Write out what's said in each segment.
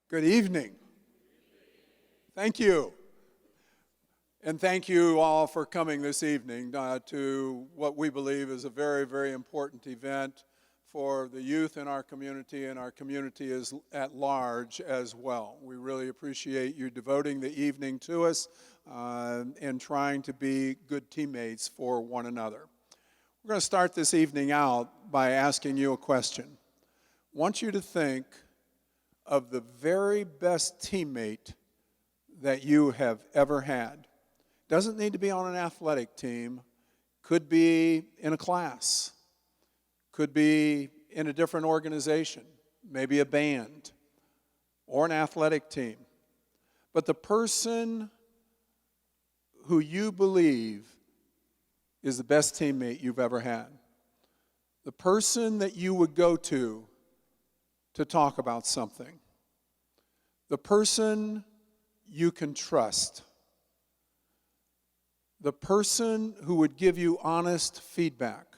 Good evening. Thank you. And thank you all for coming this evening to what we believe is a very, very important event for the youth in our community and our community is at large as well. We really appreciate you devoting the evening to us and trying to be good teammates for one another. We're going to start this evening out by asking you a question. I want you to think of the very best teammate that you have ever had. Doesn't need to be on an athletic team. Could be in a class. Could be in a different organization. Maybe a band or an athletic team. But the person who you believe is the best teammate you've ever had. The person that you would go to talk about something. The person you can trust. The person who would give you honest feedback.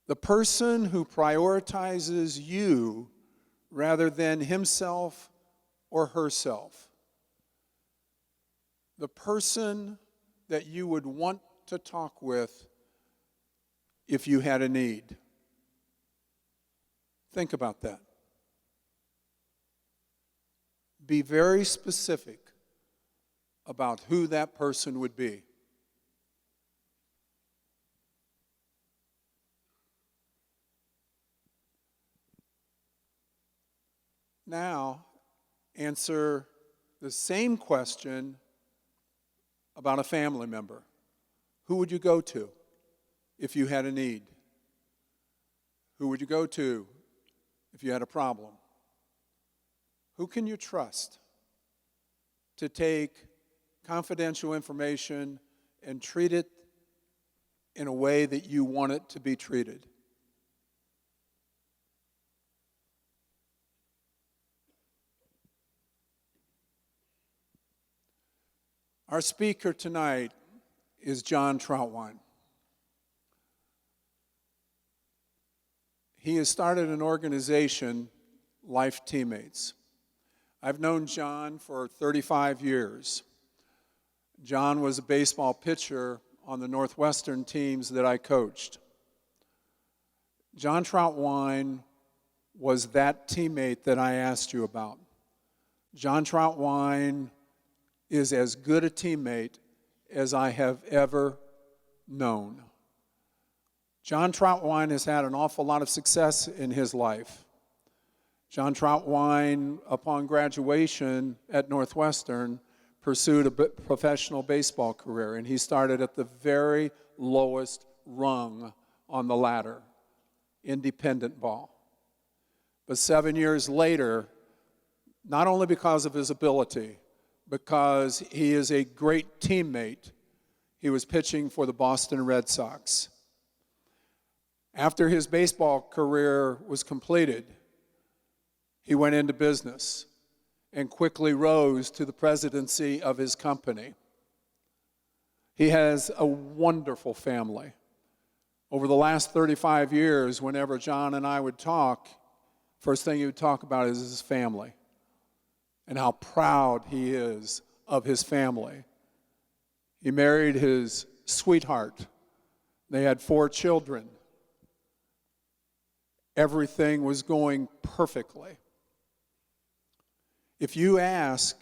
The person who prioritizes you rather than himself or herself. The person that you would want to talk with if you had a need. Think about that. Be very specific about who that person would be. Now, answer the same question about a family member. Who would you go to if you had a need? Who would you go to if you had a problem? Who can you trust to take confidential information and treat it in a way that you want it to be treated? Our speaker tonight is John Trautwein. He has started an organization, Life Teammates. I've known John for 35 years. John was a baseball pitcher on the Northwestern teams that I coached. John Trautwein was that teammate that I asked you about. John Trautwein is as good a teammate as I have ever known. John Trautwein has had an awful lot of success in his life. John Trautwein, upon graduation at Northwestern, pursued a professional baseball career, and he started at the very lowest rung on the ladder, independent ball. But 7 years later, not only because of his ability, because he is a great teammate, he was pitching for the Boston Red Sox. After his baseball career was completed, he went into business and quickly rose to the presidency of his company. He has a wonderful family. Over the last 35 years, whenever John and I would talk, first thing he would talk about is his family and how proud he is of his family. He married his sweetheart. They had 4 children. Everything was going perfectly. If you ask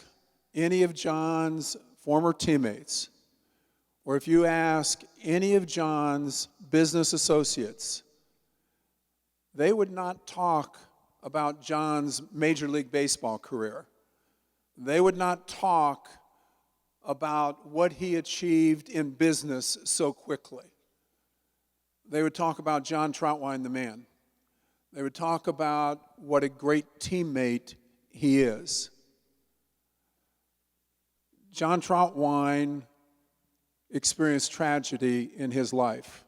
any of John's former teammates, or if you ask any of John's business associates, they would not talk about John's Major League Baseball career. They would not talk about what he achieved in business so quickly. They would talk about John Trautwein, the man. They would talk about what a great teammate he is. John Trautwein experienced tragedy in his life.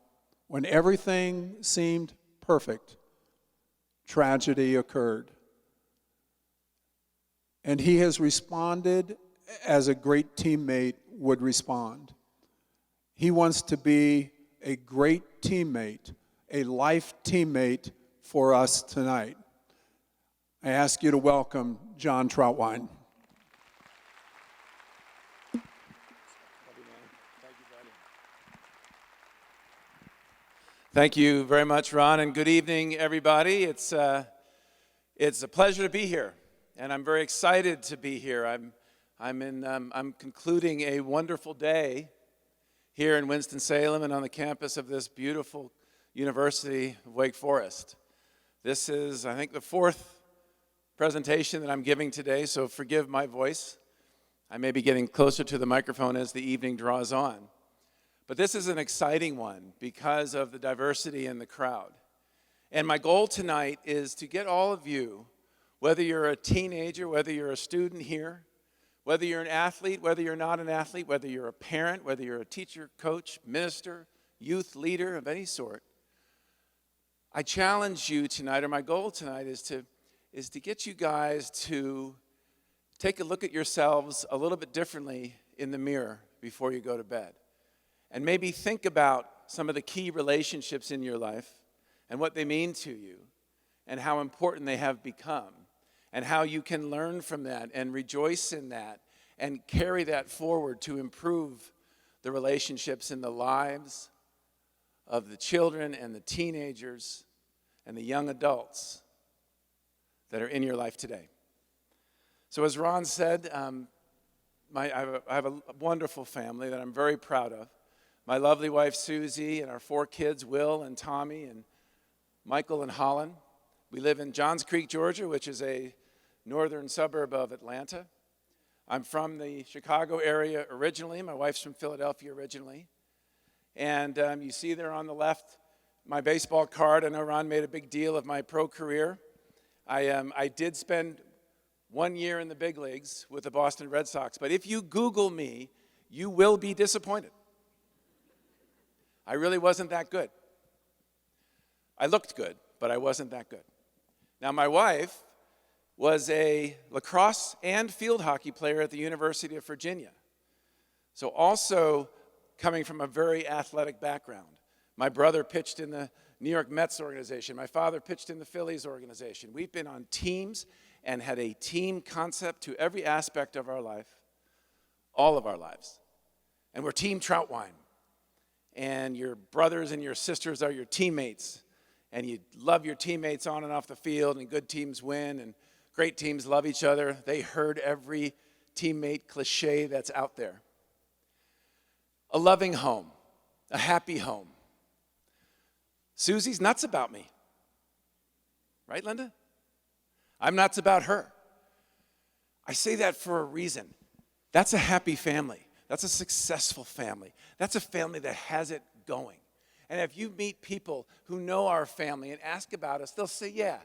When everything seemed perfect, tragedy occurred. And he has responded as a great teammate would respond. He wants to be a great teammate, a life teammate for us tonight. I ask you to welcome John Trautwein. Thank you very much, Ron, and good evening, everybody. It's a pleasure to be here, and I'm very excited to be here. I'm concluding a wonderful day here in Winston-Salem and on the campus of this beautiful University of Wake Forest. This is, I think, the fourth presentation that I'm giving today, so forgive my voice. I may be getting closer to the microphone as the evening draws on. But this is an exciting one because of the diversity in the crowd. And my goal tonight is to get all of you, whether you're a teenager, whether you're a student here, whether you're an athlete, whether you're not an athlete, whether you're a parent, whether you're a teacher, coach, minister, youth leader of any sort, I challenge you tonight, or my goal tonight is to get you guys to take a look at yourselves a little bit differently in the mirror before you go to bed. And maybe think about some of the key relationships in your life and what they mean to you and how important they have become and how you can learn from that and rejoice in that and carry that forward to improve the relationships in the lives of the children and the teenagers and the young adults that are in your life today. So as Ron said, I have a wonderful family that I'm very proud of. My lovely wife, Susie, and our 4 kids, Will and Tommy and Michael and Holland. We live in Johns Creek, Georgia, which is a northern suburb of Atlanta. I'm from the Chicago area originally. My wife's from Philadelphia originally. And you see there on the left my baseball card. I know Ron made a big deal of my pro career. I did spend 1 year in the big leagues with the Boston Red Sox. But if you Google me, you will be disappointed. I really wasn't that good. I looked good, but I wasn't that good. Now, my wife was a lacrosse and field hockey player at the University of Virginia. So also coming from a very athletic background. My brother pitched in the New York Mets organization. My father pitched in the Phillies organization. We've been on teams and had a team concept to every aspect of our life, all of our lives. And we're Team Trautwein. And your brothers and your sisters are your teammates. And you love your teammates on and off the field, and good teams win, and great teams love each other. They heard every teammate cliche that's out there. A loving home, a happy home. Susie's nuts about me. Right, Linda? I'm nuts about her. I say that for a reason. That's a happy family. That's a successful family. That's a family that has it going. And if you meet people who know our family and ask about us, they'll say, yeah,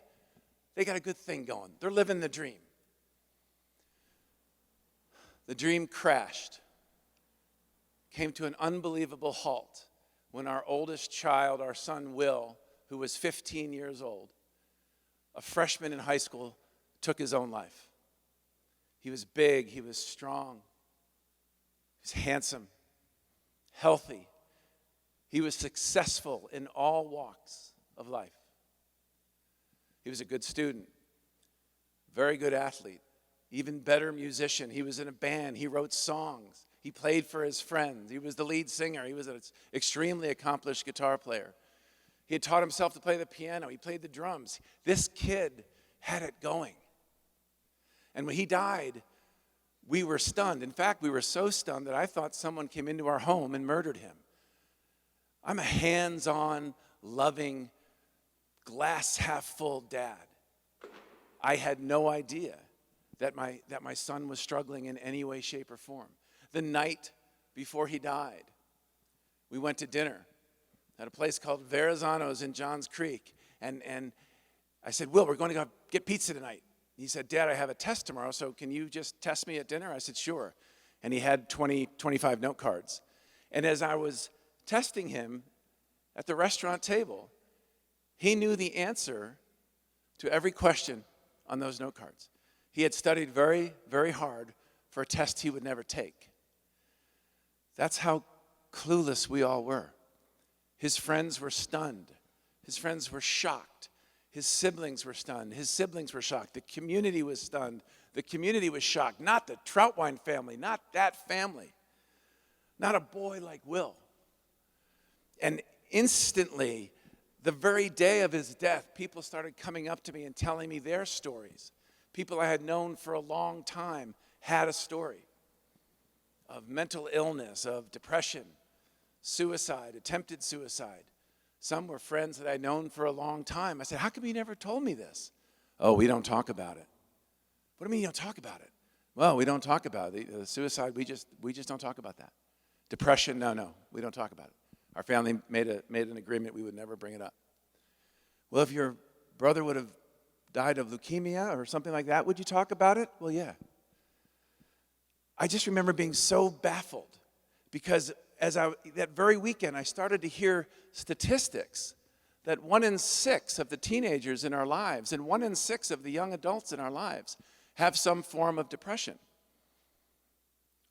they got a good thing going. They're living the dream. The dream crashed, came to an unbelievable halt when our oldest child, our son Will, who was 15 years old, a freshman in high school, took his own life. He was big, he was strong, he was handsome, healthy. He was successful in all walks of life. He was a good student, very good athlete, even better musician. He was in a band, he wrote songs, he played for his friends, he was the lead singer, he was an extremely accomplished guitar player. He had taught himself to play the piano, he played the drums. This kid had it going. And when he died, we were stunned. In fact, we were so stunned that I thought someone came into our home and murdered him. I'm a hands-on, loving, glass-half-full dad. I had no idea that my son was struggling in any way, shape, or form. The night before he died, we went to dinner at a place called Verrazano's in Johns Creek. And I said, Will, we're going to go get pizza tonight. He said, Dad, I have a test tomorrow, so can you just test me at dinner? I said, sure. And he had 25 note cards. And as I was testing him at the restaurant table, he knew the answer to every question on those note cards. He had studied very, very hard for a test he would never take. That's how clueless we all were. His friends were stunned. His friends were shocked. His siblings were stunned. His siblings were shocked. The community was stunned. The community was shocked. Not the Trautwein family, not that family. Not a boy like Will. And instantly, the very day of his death, people started coming up to me and telling me their stories. People I had known for a long time had a story of mental illness, of depression, suicide, attempted suicide. Some were friends that I'd known for a long time. I said, how come you never told me this? Oh, we don't talk about it. What do you mean you don't talk about it? Well, we don't talk about it. The suicide, we just don't talk about that. Depression, no, we don't talk about it. Our family made an agreement we would never bring it up. Well, if your brother would have died of leukemia or something like that, would you talk about it? Well, yeah. I just remember being so baffled because that very weekend I started to hear statistics that 1 in 6 of the teenagers in our lives and 1 in 6 of the young adults in our lives have some form of depression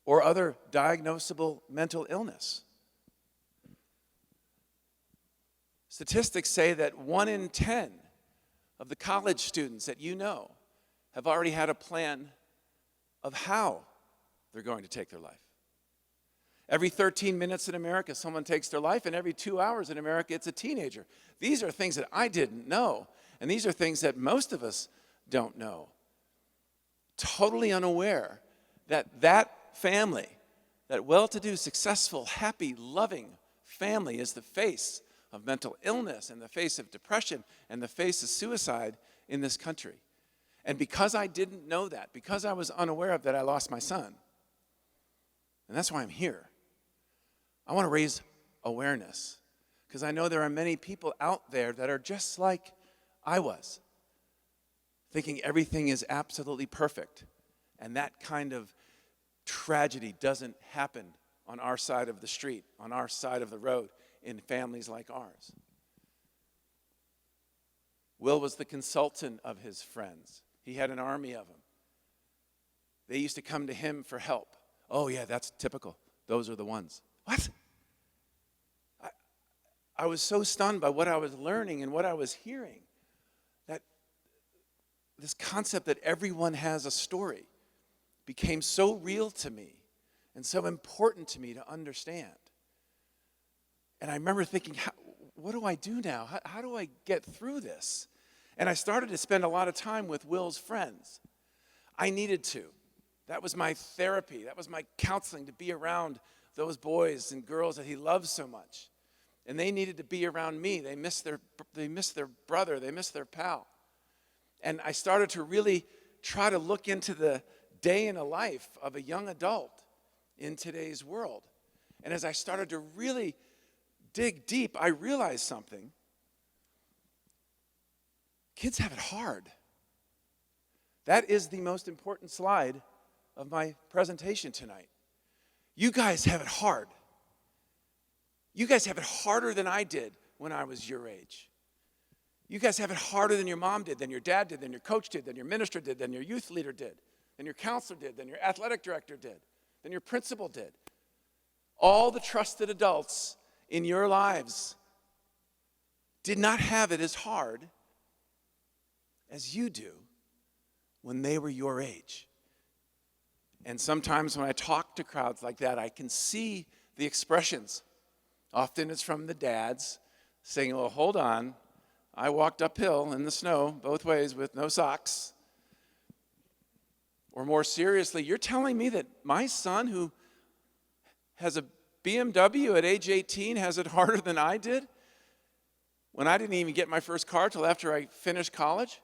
or other diagnosable mental illness. Statistics say that 1 in 10 of the college students that you know have already had a plan of how they're going to take their life. Every 13 minutes in America, someone takes their life, and every 2 hours in America, it's a teenager. These are things that I didn't know, and these are things that most of us don't know. Totally unaware that family, that well-to-do, successful, happy, loving family is the face of mental illness and the face of depression and the face of suicide in this country. And because I didn't know that, because I was unaware of that, I lost my son. And that's why I'm here. I want to raise awareness because I know there are many people out there that are just like I was, thinking everything is absolutely perfect. And that kind of tragedy doesn't happen on our side of the street, on our side of the road, in families like ours. Will was the consultant of his friends. He had an army of them. They used to come to him for help. Oh, yeah, that's typical. Those are the ones. What? I was so stunned by what I was learning and what I was hearing that this concept that everyone has a story became so real to me and so important to me to understand. And I remember thinking, what do I do now? How do I get through this? And I started to spend a lot of time with Will's friends. I needed to. That was my therapy. That was my counseling, to be around those boys and girls that he loved so much. And they needed to be around me. They missed their brother. They missed their pal. And I started to really try to look into the day in a life of a young adult in today's world. And as I started to really dig deep, I realized something. Kids have it hard. That is the most important slide of my presentation tonight. You guys have it hard. You guys have it harder than I did when I was your age. You guys have it harder than your mom did, than your dad did, than your coach did, than your minister did, than your youth leader did, than your counselor did, than your athletic director did, than your principal did. All the trusted adults in your lives did not have it as hard as you do when they were your age. And sometimes when I talk to crowds like that, I can see the expressions. Often it's from the dads saying, well, hold on. I walked uphill in the snow both ways with no socks. Or more seriously, you're telling me that my son who has a BMW at age 18 has it harder than I did when I didn't even get my first car till after I finished college?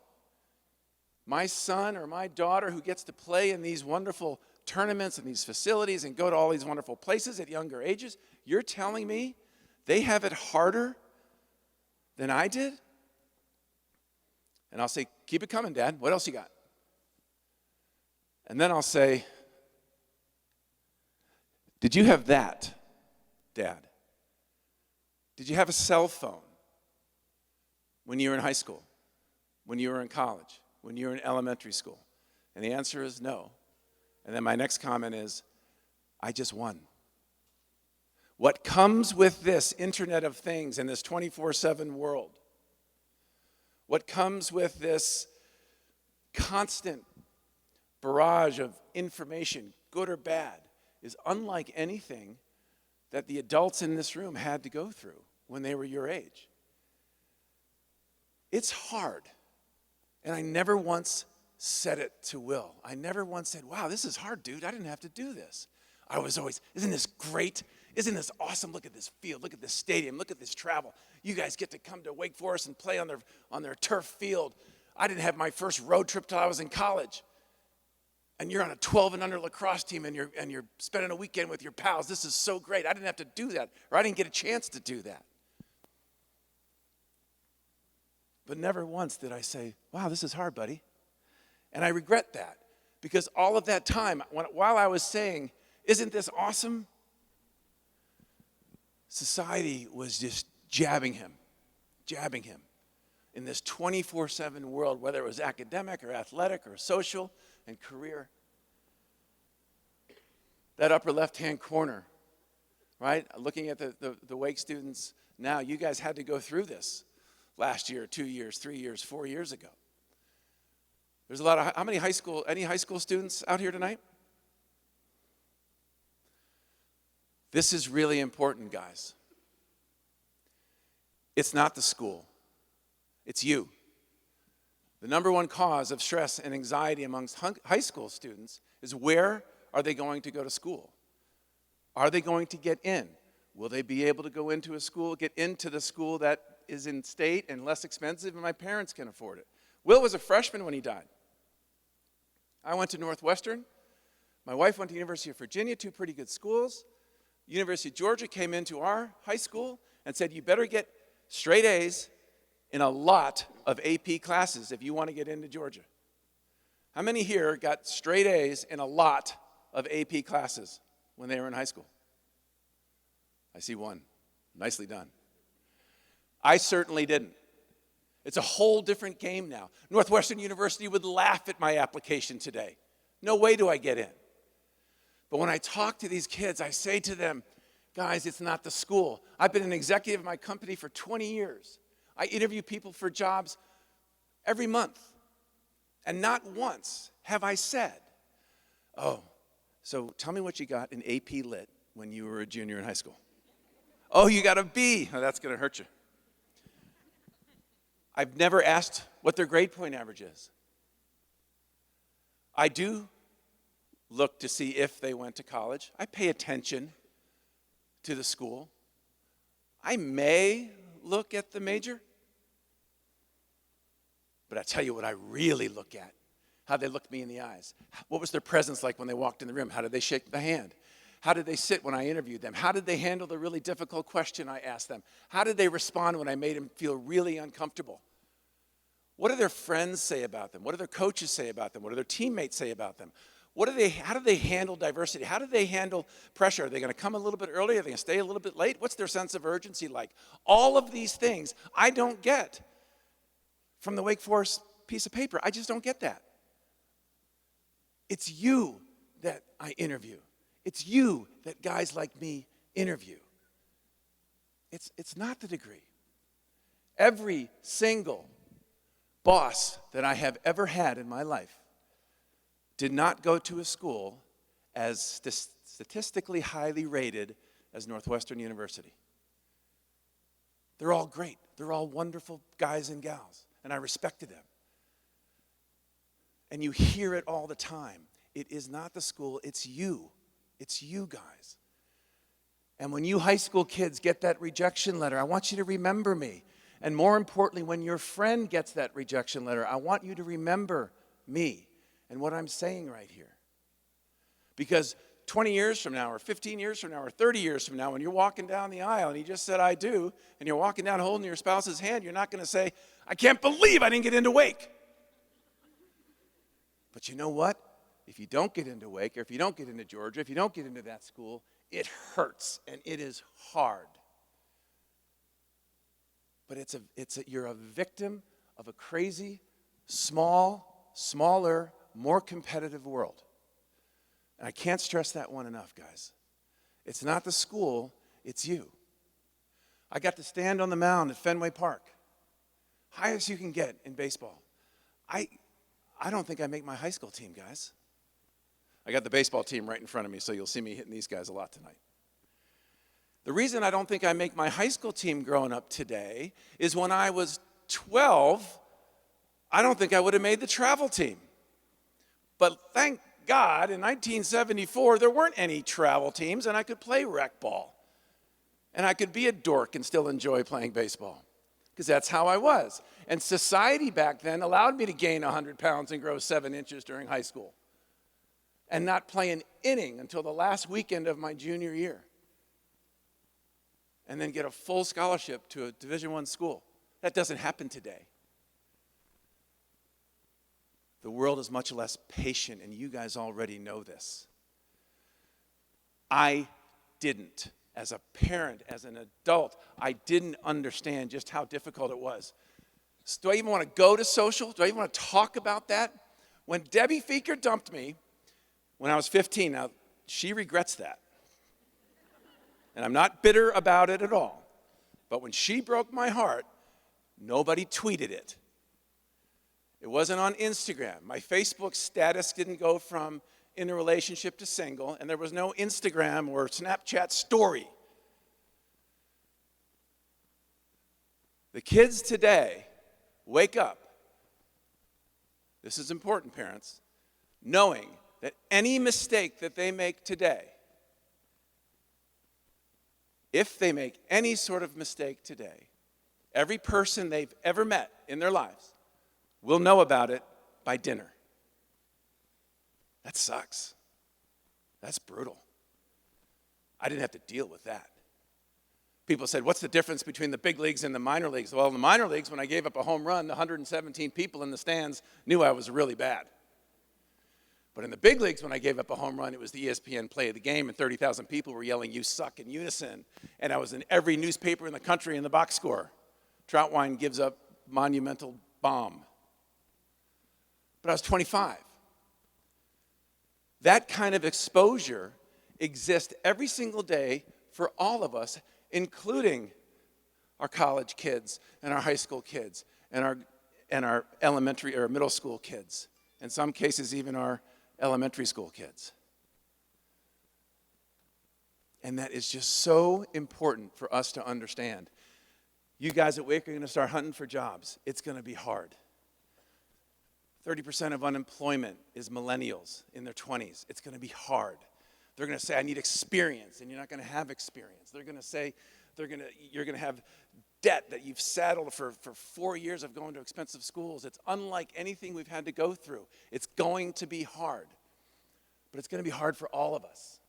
My son or my daughter who gets to play in these wonderful tournaments and these facilities and go to all these wonderful places at younger ages, you're telling me they have it harder than I did? And I'll say, keep it coming, Dad. What else you got? And then I'll say, did you have that, Dad? Did you have a cell phone when you were in high school, when you were in college, when you were in elementary school? And the answer is no. And then my next comment is, I just won. What comes with this Internet of Things and this 24/7 world, what comes with this constant barrage of information, good or bad, is unlike anything that the adults in this room had to go through when they were your age. It's hard. And I never once said it to Will. I never once said, wow, this is hard, dude. I didn't have to do this. I was always, isn't this great? Isn't this awesome? Look at this field. Look at this stadium. Look at this travel. You guys get to come to Wake Forest and play on their turf field. I didn't have my first road trip till I was in college. And you're on a 12 and under lacrosse team and you're spending a weekend with your pals. This is so great. I didn't have to do that, or I didn't get a chance to do that. But never once did I say, wow, this is hard, buddy. And I regret that, because all of that time, while I was saying, isn't this awesome? Society was just jabbing him in this 24/7 world, whether it was academic or athletic or social and career. That upper left-hand corner, right? Looking at the Wake students now, you guys had to go through this last year, 2 years, 3 years, 4 years ago. There's a lot of, any high school students out here tonight? This is really important, guys. It's not the school. It's you. The number one cause of stress and anxiety amongst high school students is, where are they going to go to school? Are they going to get in? Will they be able to get into the school that is in state and less expensive and my parents can afford it? Will was a freshman when he died. I went to Northwestern. My wife went to the University of Virginia, 2 pretty good schools. University of Georgia came into our high school and said, you better get straight A's in a lot of AP classes if you want to get into Georgia. How many here got straight A's in a lot of AP classes when they were in high school? I see one. Nicely done. I certainly didn't. It's a whole different game now. Northwestern University would laugh at my application today. No way do I get in. But when I talk to these kids, I say to them, guys, it's not the school. I've been an executive of my company for 20 years. I interview people for jobs every month. And not once have I said, oh, so tell me what you got in AP Lit when you were a junior in high school. Oh, you got a B. Oh, that's going to hurt you. I've never asked what their grade point average is. I do look to see if they went to college. I pay attention to the school. I may look at the major. But I tell you what I really look at, how they looked me in the eyes. What was their presence like when they walked in the room? How did they shake the hand? How did they sit when I interviewed them? How did they handle the really difficult question I asked them? How did they respond when I made them feel really uncomfortable? What do their friends say about them? What do their coaches say about them? What do their teammates say about them? How do they handle diversity? How do they handle pressure? Are they going to come a little bit early? Are they going to stay a little bit late? What's their sense of urgency like? All of these things I don't get from the Wake Forest piece of paper. I just don't get that. It's you that I interview. It's you that guys like me interview. It's not the degree. Every single boss that I have ever had in my life did not go to a school as statistically highly rated as Northwestern University. They're all great. They're all wonderful guys and gals, and I respected them. And you hear it all the time. It is not the school, it's you. It's you guys. And when you high school kids get that rejection letter, I want you to remember me. And more importantly, when your friend gets that rejection letter, I want you to remember me and what I'm saying right here. Because 20 years from now, or 15 years from now, or 30 years from now, when you're walking down the aisle and you just said, I do, and you're walking down holding your spouse's hand, you're not going to say, I can't believe I didn't get into Wake. But you know what? If you don't get into Wake, or if you don't get into Georgia, if you don't get into that school, it hurts and it is hard. But you're a victim of a crazy, smaller, more competitive world. And I can't stress that one enough, guys. It's not the school, it's you. I got to stand on the mound at Fenway Park highest you can get in baseball. I don't think I make my high school team, guys. I got the baseball team right in front of me, so you'll see me hitting these guys a lot tonight. The reason I don't think I make my high school team growing up today is when I was 12, I don't think I would have made the travel team. But thank God, in 1974, there weren't any travel teams, and I could play rec ball. And I could be a dork and still enjoy playing baseball, because that's how I was. And society back then allowed me to gain 100 pounds and grow 7 inches during high school and not play an inning until the last weekend of my junior year, and then get a full scholarship to a Division I school. That doesn't happen today. The world is much less patient, and you guys already know this. I didn't. As a parent, as an adult, I didn't understand just how difficult it was. Do I even want to go to social? Do I even want to talk about that? When Debbie Feeker dumped me when I was 15, now she regrets that. And I'm not bitter about it at all. But when she broke my heart, nobody tweeted it. It wasn't on Instagram. My Facebook status didn't go from in a relationship to single, and there was no Instagram or Snapchat story. The kids today wake up, this is important, parents, knowing that any mistake that they make today, if they make any sort of mistake today, every person they've ever met in their lives will know about it by dinner. That sucks. That's brutal. I didn't have to deal with that. People said, what's the difference between the big leagues and the minor leagues? Well, in the minor leagues, when I gave up a home run, the 117 people in the stands knew I was really bad. But in the big leagues, when I gave up a home run, it was the ESPN play of the game, and 30,000 people were yelling, "You suck," in unison. And I was in every newspaper in the country in the box score. Trautwein gives up monumental bomb. But I was 25. That kind of exposure exists every single day for all of us, including our college kids and our high school kids and our elementary or middle school kids. In some cases, even our elementary school kids. And that is just so important for us to understand. You guys at Wake are going to start hunting for jobs. It's going to be hard. 30% of unemployment is millennials in their 20s. It's going to be hard. They're going to say, I need experience, and you're not going to have experience. They're going to say, you're going to have debt that you've saddled for 4 years of going to expensive schools. It's unlike anything we've had to go through. It's going to be hard. But it's going to be hard for all of us.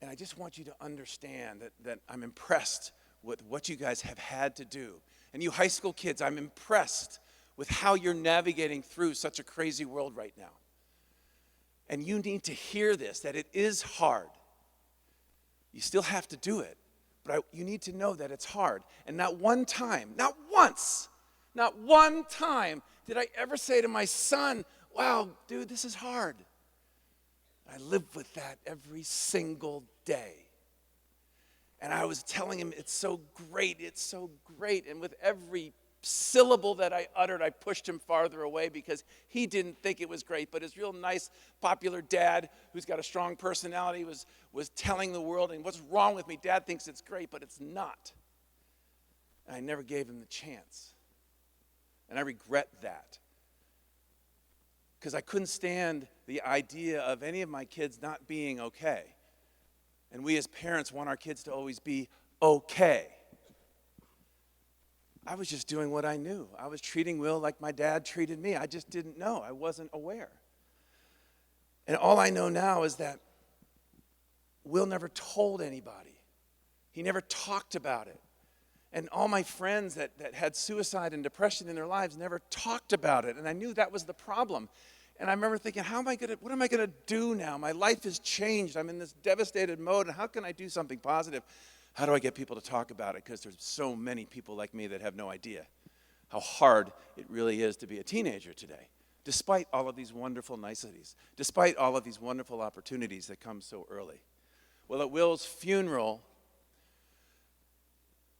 And I just want you to understand that I'm impressed with what you guys have had to do. And you high school kids, I'm impressed with how you're navigating through such a crazy world right now. And you need to hear this, that it is hard. You still have to do it, but you need to know that it's hard. And not one time, not once, not one time did I ever say to my son, wow, dude, this is hard. I live with that every single day. And I was telling him, it's so great, it's so great. And with every syllable that I uttered, I pushed him farther away because he didn't think it was great. But his real nice, popular dad, who's got a strong personality, was telling the world, and what's wrong with me? Dad thinks it's great, but it's not. And I never gave him the chance. And I regret that. Because I couldn't stand the idea of any of my kids not being okay. And we as parents want our kids to always be okay. I was just doing what I knew. I was treating Will like my dad treated me. I just didn't know. I wasn't aware. And all I know now is that Will never told anybody. He never talked about it. And all my friends that had suicide and depression in their lives never talked about it. And I knew that was the problem. And I remember thinking, what am I going to do now? My life has changed. I'm in this devastated mode. And how can I do something positive? How do I get people to talk about it? Because there's so many people like me that have no idea how hard it really is to be a teenager today, despite all of these wonderful niceties, despite all of these wonderful opportunities that come so early. Well, at Will's funeral,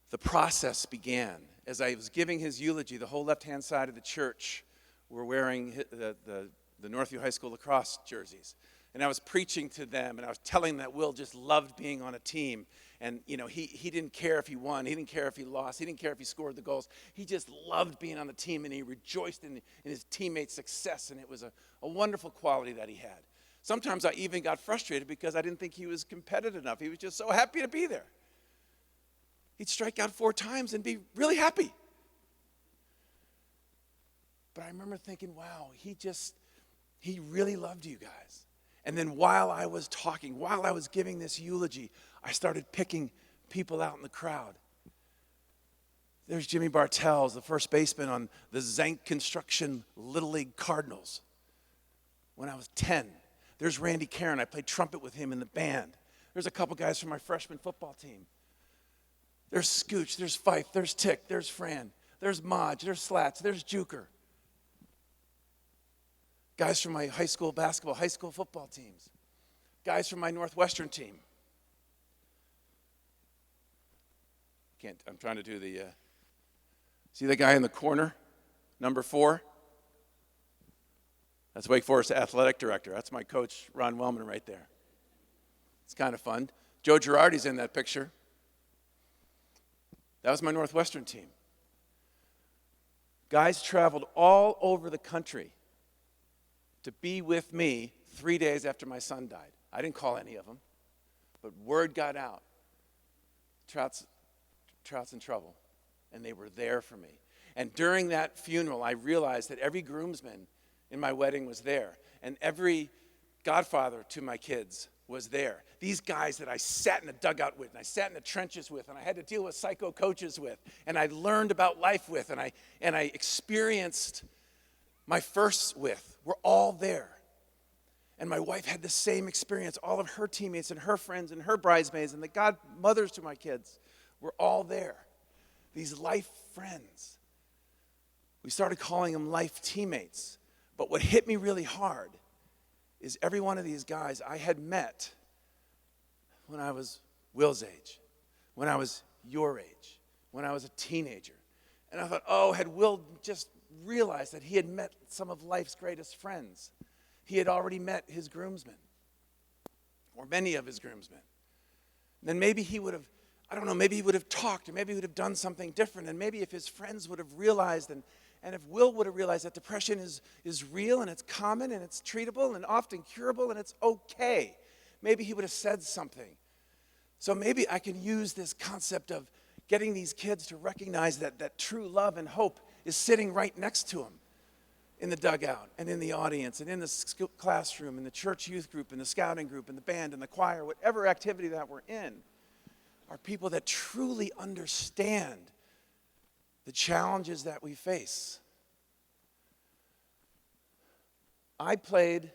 the process began. As I was giving his eulogy, the whole left-hand side of the church were wearing the Northview High School lacrosse jerseys. And I was preaching to them, and I was telling them that Will just loved being on a team. And, you know, he didn't care if he won. He didn't care if he lost. He didn't care if he scored the goals. He just loved being on the team, and he rejoiced in his teammates' success, and it was a wonderful quality that he had. Sometimes I even got frustrated because I didn't think he was competitive enough. He was just so happy to be there. He'd strike out 4 times and be really happy. But I remember thinking, wow, he really loved you guys. And then while I was talking, while I was giving this eulogy, I started picking people out in the crowd. There's Jimmy Bartels, the first baseman on the Zank Construction Little League Cardinals when I was 10. There's Randy Karen. I played trumpet with him in the band. There's a couple guys from my freshman football team. There's Scooch, there's Fife, there's Tick, there's Fran, there's Modge, there's Slats, there's Juker. Guys from my high school basketball, high school football teams. Guys from my Northwestern team. I'm trying to do the, see the guy in the corner, number 4? That's Wake Forest athletic director. That's my coach, Ron Wellman, right there. It's kind of fun. Joe Girardi's in that picture. That was my Northwestern team. Guys traveled all over the country to be with me 3 days after my son died. I didn't call any of them, but word got out. Trout's in trouble, and they were there for me. And during that funeral, I realized that every groomsman in my wedding was there, and every godfather to my kids was there. These guys that I sat in a dugout with, and I sat in the trenches with, and I had to deal with psycho coaches with, and I learned about life with, and I experienced my firsts with, were all there. And my wife had the same experience. All of her teammates and her friends and her bridesmaids and the godmothers to my kids were all there. These life friends. We started calling them life teammates. But what hit me really hard is every one of these guys I had met when I was Will's age, when I was your age, when I was a teenager. And I thought, oh, had Will just realized that he had met some of life's greatest friends. He had already met his groomsmen, or many of his groomsmen. Then maybe he would have, I don't know, maybe he would have talked, or maybe he would have done something different, and maybe if his friends would have realized, and if Will would have realized that depression is real, and it's common, and it's treatable, and often curable, and it's okay, maybe he would have said something. So maybe I can use this concept of getting these kids to recognize that true love and hope is sitting right next to them in the dugout and in the audience and in the classroom, in the church youth group, in the scouting group, in the band, in the choir, whatever activity that we're in, are people that truly understand the challenges that we face. I played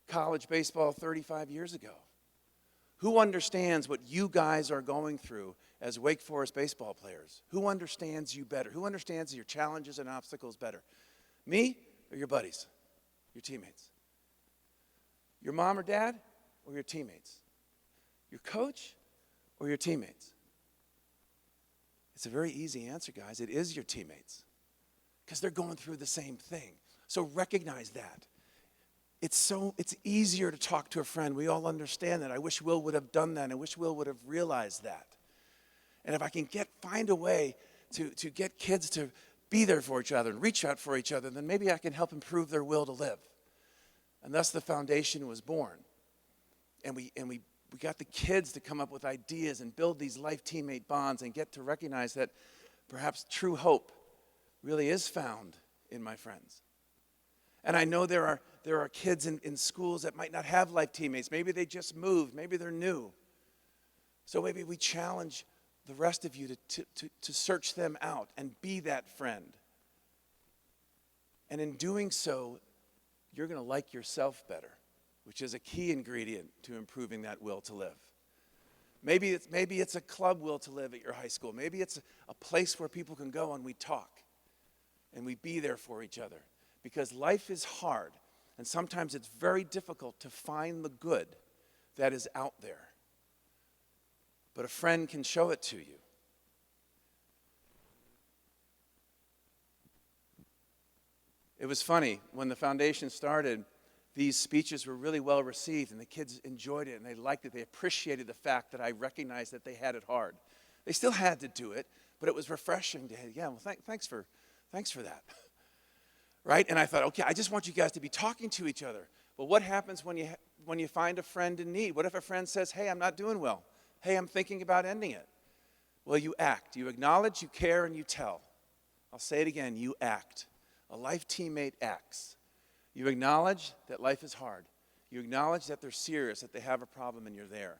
college baseball 35 years ago. Who understands what you guys are going through as Wake Forest baseball players? Who understands you better? Who understands your challenges and obstacles better? Me or your buddies, your teammates? Your mom or dad or your teammates? Your coach or your teammates? It's a very easy answer, guys. It is your teammates, because they're going through the same thing. So recognize that. It's easier to talk to a friend. We all understand that. I wish Will would have done that. I wish Will would have realized that. And if I can find a way to get kids to be there for each other and reach out for each other, then maybe I can help improve their will to live. And thus the foundation was born. And we got the kids to come up with ideas and build these life teammate bonds and get to recognize that perhaps true hope really is found in my friends. And I know there are kids in schools that might not have life teammates. Maybe they just moved. Maybe they're new. So maybe we challenge the rest of you to search them out and be that friend. And in doing so, you're going to like yourself better, which is a key ingredient to improving that will to live. Maybe it's a club will to live at your high school. Maybe it's a place where people can go and we talk and we be there for each other. Because life is hard, and sometimes it's very difficult to find the good that is out there. But a friend can show it to you. It was funny, when the foundation started, these speeches were really well received, and the kids enjoyed it, and they liked it. They appreciated the fact that I recognized that they had it hard. They still had to do it, but it was refreshing to, yeah, well, thanks for that, right? And I thought, okay, I just want you guys to be talking to each other. But what happens when you find a friend in need? What if a friend says, hey, I'm not doing well? Hey, I'm thinking about ending it. Well, you act. You acknowledge, you care, and you tell. I'll say it again, you act. A life teammate acts. You acknowledge that life is hard. You acknowledge that they're serious, that they have a problem, and you're there.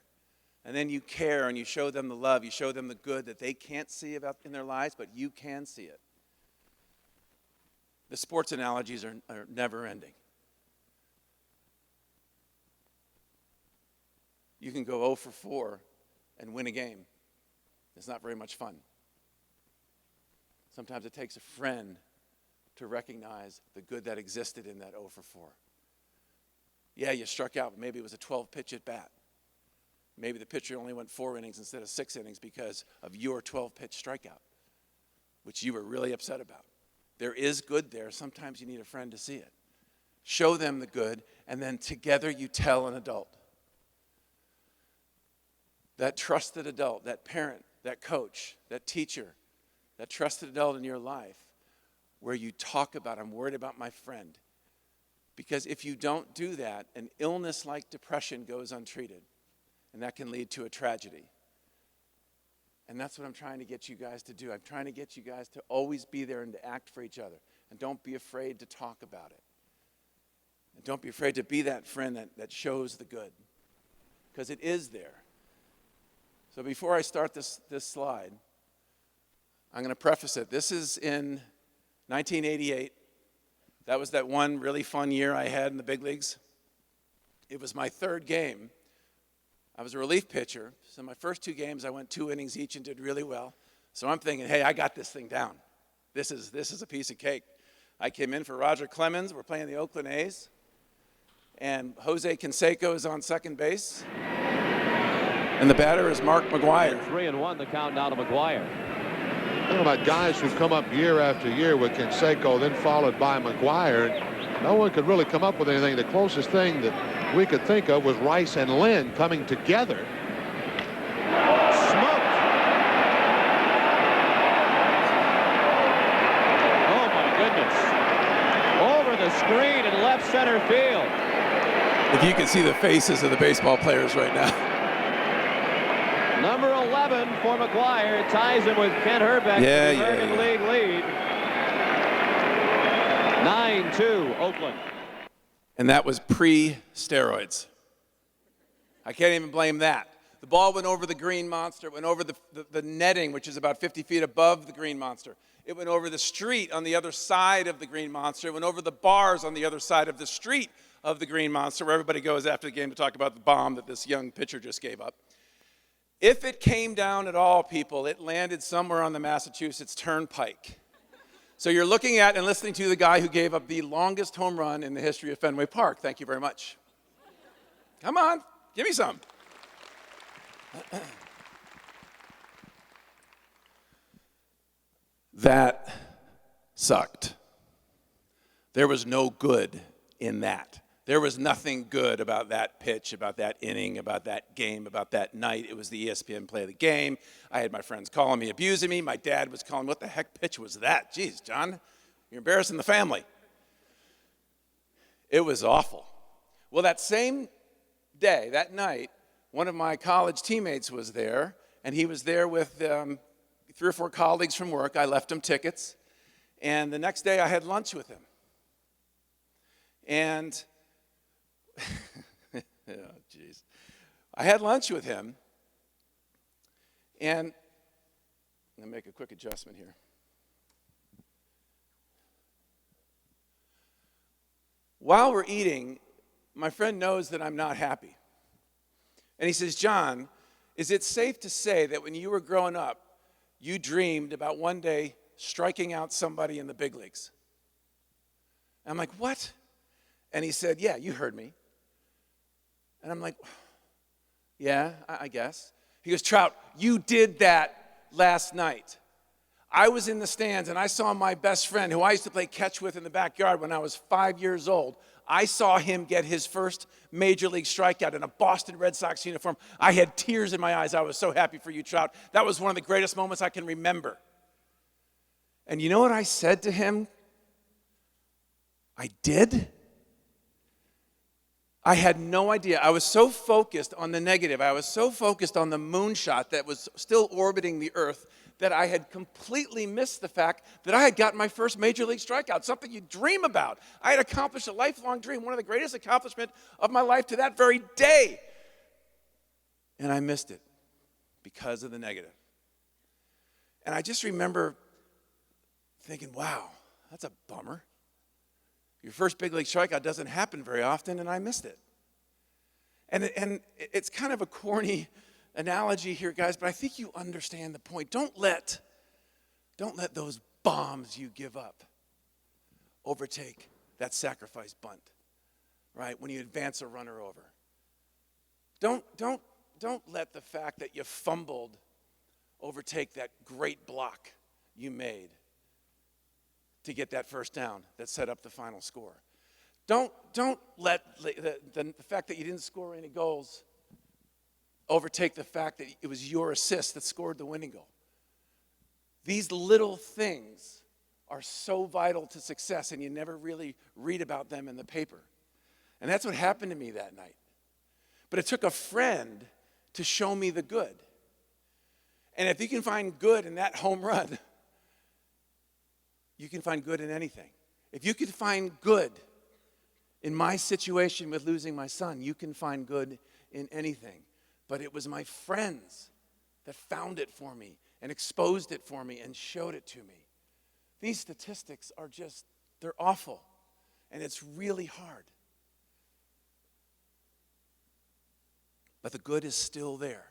And then you care, and you show them the love. You show them the good that they can't see about in their lives, but you can see it. The sports analogies are never ending. You can go 0 for 4 and win a game. It's not very much fun. Sometimes it takes a friend to recognize the good that existed in that 0 for 4. Yeah, you struck out, but maybe it was a 12-pitch at bat. Maybe the pitcher only went 4 innings instead of 6 innings because of your 12-pitch strikeout, which you were really upset about. There is good there. Sometimes you need a friend to see it. Show them the good, and then together you tell an adult. That trusted adult, that parent, that coach, that teacher, that trusted adult in your life, where you talk about, I'm worried about my friend. Because if you don't do that, an illness like depression goes untreated, and that can lead to a tragedy. And that's what I'm trying to get you guys to do. I'm trying to get you guys to always be there and to act for each other. And don't be afraid to talk about it. And don't be afraid to be that friend that shows the good. Because it is there. So before I start this slide, I'm going to preface it. This is in 1988. That was that one really fun year I had in the big leagues. It was my 3rd game. I was a relief pitcher, so my first 2 games I went 2 innings each and did really well. So I'm thinking, hey, I got this thing down. This is a piece of cake. I came in for Roger Clemens. We're playing the Oakland A's. And Jose Canseco is on second base. And the batter is Mark McGwire. 3-1 the count now to McGwire. Talking about guys who come up year after year with Canseco, then followed by McGwire. No one could really come up with anything. The closest thing that we could think of was Rice and Lynn coming together. Smoked. Oh, my goodness. Over the screen in left center field. If you can see the faces of the baseball players right now. Number 11 for McGwire ties him with Kent Herbeck for the American League lead. 9-2 Oakland. And that was pre-steroids. I can't even blame that. The ball went over the green monster, went over the netting, which is about 50 feet above the green monster. It went over the street on the other side of the green monster. It went over the bars on the other side of the street of the green monster, where everybody goes after the game to talk about the bomb that this young pitcher just gave up. If it came down at all, people, it landed somewhere on the Massachusetts Turnpike. So you're looking at and listening to the guy who gave up the longest home run in the history of Fenway Park. Thank you very much. Come on, give me some. That sucked. There was no good in that. There was nothing good about that pitch, about that inning, about that game, about that night. It was the ESPN play of the game. I had my friends calling me, abusing me. My dad was calling, what the heck pitch was that? Jeez, John, you're embarrassing the family. It was awful. Well, that same day, that night, one of my college teammates was there, and he was there with 3 or 4 colleagues from work. I left him tickets, and the next day I had lunch with him. And oh, jeez. I had lunch with him, and I'm going to make a quick adjustment here. While we're eating, my friend knows that I'm not happy. And he says, John, is it safe to say that when you were growing up, you dreamed about one day striking out somebody in the big leagues? And I'm like, what? And he said, yeah, you heard me. And I'm like, yeah, I guess. He goes, Trout, you did that last night. I was in the stands and I saw my best friend, who I used to play catch with in the backyard when I was 5 years old. I saw him get his first major league strikeout in a Boston Red Sox uniform. I had tears in my eyes. I was so happy for you, Trout. That was one of the greatest moments I can remember. And you know what I said to him? I did? I had no idea. I was so focused on the negative. I was so focused on the moonshot that was still orbiting the earth that I had completely missed the fact that I had gotten my first major league strikeout, something you dream about. I had accomplished a lifelong dream, one of the greatest accomplishments of my life to that very day. And I missed it because of the negative. And I just remember thinking, wow, that's a bummer. Your first big league strikeout doesn't happen very often, and I missed it. And it's kind of a corny analogy here, guys, but I think you understand the point. Don't let those bombs you give up overtake that sacrifice bunt, right? When you advance a runner over. Don't let the fact that you fumbled overtake that great block you made to get that first down that set up the final score. Don't let the fact that you didn't score any goals overtake the fact that it was your assist that scored the winning goal. These little things are so vital to success, and you never really read about them in the paper. And that's what happened to me that night. But it took a friend to show me the good. And if you can find good in that home run, you can find good in anything. If you can find good in my situation with losing my son, you can find good in anything. But it was my friends that found it for me and exposed it for me and showed it to me. These statistics are just, they're awful. And it's really hard. But the good is still there.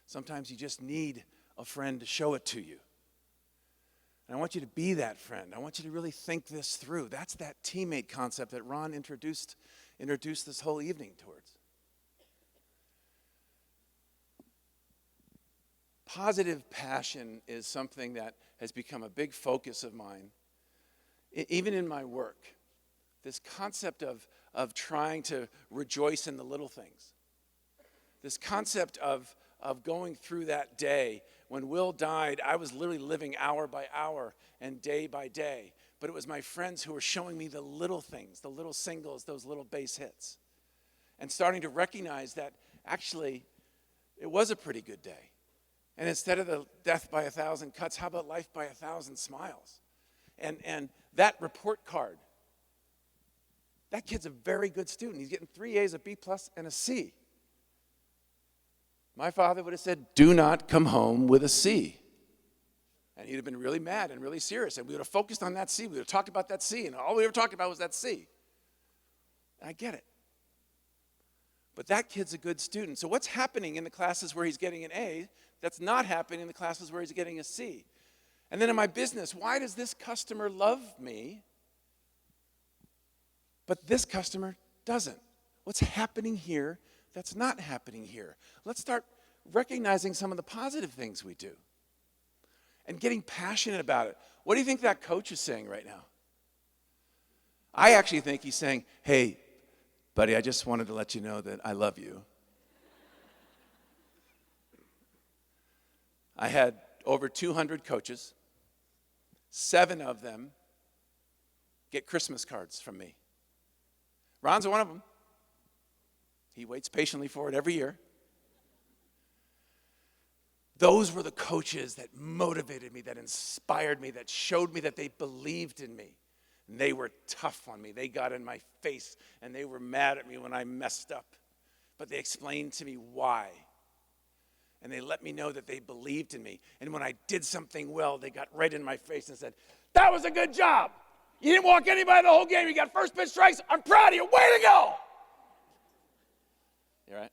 Sometimes you just need a friend to show it to you. And I want you to be that friend. I want you to really think this through. That's that teammate concept that Ron introduced this whole evening towards. Positive passion is something that has become a big focus of mine, even in my work. This concept of trying to rejoice in the little things. This concept of going through that day. When Will died, I was literally living hour by hour and day by day. But it was my friends who were showing me the little things, the little singles, those little base hits. And starting to recognize that actually it was a pretty good day. And instead of the death by 1,000 cuts, how about life by 1,000 smiles? And that report card, that kid's a very good student. He's getting 3 A's, a B+, and a C. My father would have said, do not come home with a C. And he'd have been really mad and really serious. And we would have focused on that C. We would have talked about that C. And all we were talking about was that C. And I get it. But that kid's a good student. So what's happening in the classes where he's getting an A that's not happening in the classes where he's getting a C? And then in my business, why does this customer love me, but this customer doesn't? What's happening here that's not happening here? Let's start recognizing some of the positive things we do and getting passionate about it. What do you think that coach is saying right now? I actually think he's saying, hey, buddy, I just wanted to let you know that I love you. I had over 200 coaches. 7 of them get Christmas cards from me. Ron's one of them. He waits patiently for it every year. Those were the coaches that motivated me, that inspired me, that showed me that they believed in me. And they were tough on me. They got in my face, and they were mad at me when I messed up. But they explained to me why. And they let me know that they believed in me. And when I did something well, they got right in my face and said, that was a good job. You didn't walk anybody the whole game. You got first pitch strikes. I'm proud of you. Way to go. You all right?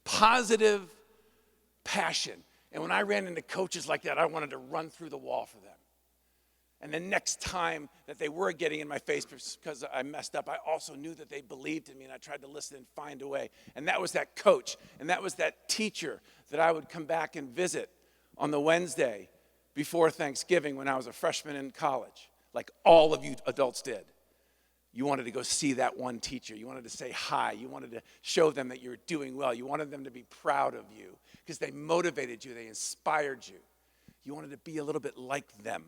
Positive passion. And when I ran into coaches like that, I wanted to run through the wall for them. And the next time that they were getting in my face because I messed up, I also knew that they believed in me, and I tried to listen and find a way. And that was that coach, and that was that teacher that I would come back and visit on the Wednesday before Thanksgiving when I was a freshman in college, like all of you adults did. You wanted to go see that one teacher. You wanted to say hi. You wanted to show them that you were doing well. You wanted them to be proud of you because they motivated you. They inspired you. You wanted to be a little bit like them.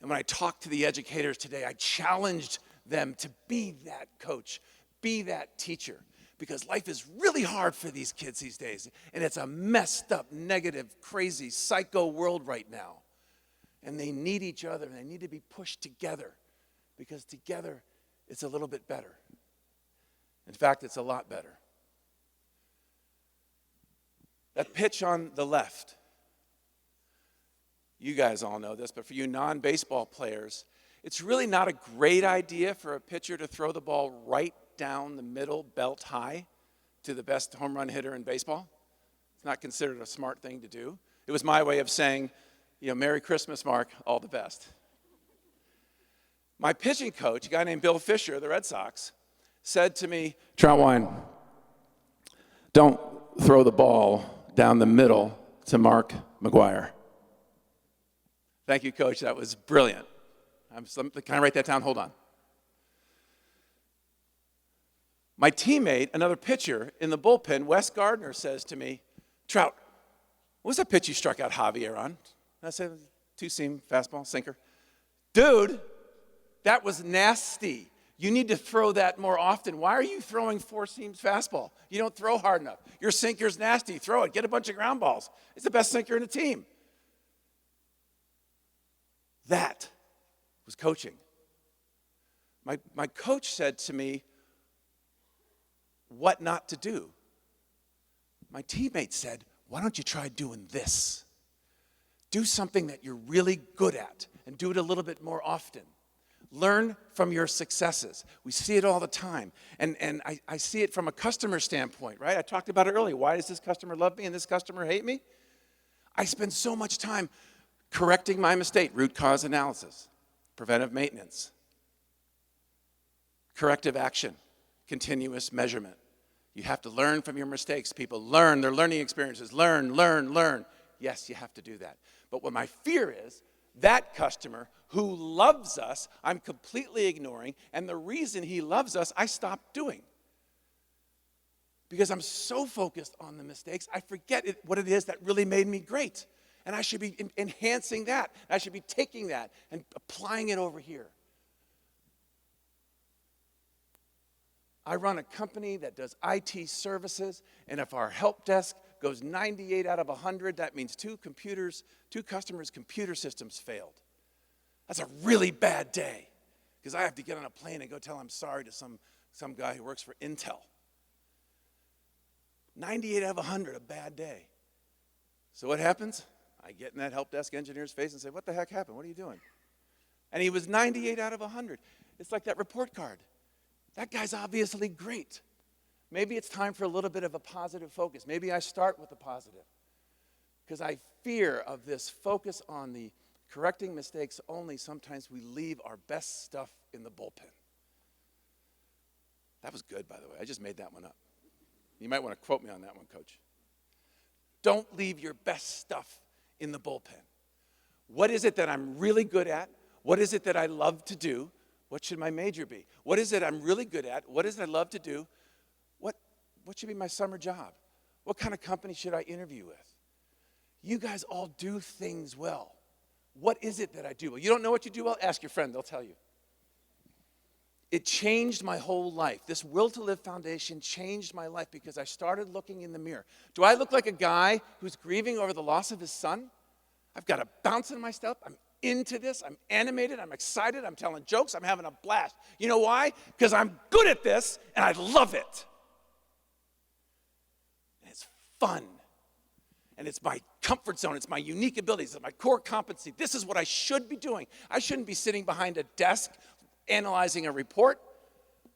And when I talked to the educators today, I challenged them to be that coach, be that teacher, because life is really hard for these kids these days. And it's a messed up, negative, crazy, psycho world right now. And they need each other, and they need to be pushed together. Because together, it's a little bit better. In fact, it's a lot better. That pitch on the left, you guys all know this, but for you non-baseball players, it's really not a great idea for a pitcher to throw the ball right down the middle, belt high, to the best home run hitter in baseball. It's not considered a smart thing to do. It was my way of saying, Merry Christmas, Mark, all the best. My pitching coach, a guy named Bill Fisher of the Red Sox, said to me, Trautwein, don't throw the ball down the middle to Mark McGwire. Thank you, Coach. That was brilliant. Can I write that down? Hold on. My teammate, another pitcher in the bullpen, Wes Gardner, says to me, Trout, what was that pitch you struck out Javier on? And I said, two-seam fastball, sinker. Dude, that was nasty. You need to throw that more often. Why are you throwing four-seams fastball? You don't throw hard enough. Your sinker's nasty. Throw it. Get a bunch of ground balls. It's the best sinker in the team. That was coaching. My coach said to me, what not to do. My teammate said, why don't you try doing this? Do something that you're really good at and do it a little bit more often. Learn from your successes. We see it all the time. And I see it from a customer standpoint, right? I talked about it earlier. Why does this customer love me and this customer hate me? I spend so much time correcting my mistake, root cause analysis, preventive maintenance, corrective action, continuous measurement. You have to learn from your mistakes, people. Learn their learning experiences. Learn. Yes, you have to do that. But what my fear is, that customer who loves us, I'm completely ignoring, and the reason he loves us, I stopped doing. Because I'm so focused on the mistakes, I forget what it is that really made me great. And I should be enhancing that. I should be taking that and applying it over here. I run a company that does IT services, and if our help desk goes 98 out of 100, that means two customers' computer systems failed. That's a really bad day, because I have to get on a plane and go tell I'm sorry to some guy who works for Intel. 98 out of 100, a bad day. So what happens? I get in that help desk engineer's face and say, what the heck happened? What are you doing? And he was 98 out of 100. It's like that report card. That guy's obviously great. Maybe it's time for a little bit of a positive focus. Maybe I start with the positive. Because I fear of this focus on the correcting mistakes only, sometimes we leave our best stuff in the bullpen. That was good, by the way. I just made that one up. You might want to quote me on that one, Coach. Don't leave your best stuff in the bullpen. What is it that I'm really good at? What is it that I love to do? What should my major be? What is it I'm really good at? What is it I love to do? What should be my summer job? What kind of company should I interview with? You guys all do things well. What is it that I do well? You don't know what you do well? Ask your friend, they'll tell you. It changed my whole life. This Will to Live Foundation changed my life because I started looking in the mirror. Do I look like a guy who's grieving over the loss of his son? I've got a bounce in my step. I'm into this. I'm animated. I'm excited. I'm telling jokes. I'm having a blast. You know why? Because I'm good at this and I love it. And it's fun. And it's my comfort zone. It's my unique abilities. It's my core competency. This is what I should be doing. I shouldn't be sitting behind a desk analyzing a report.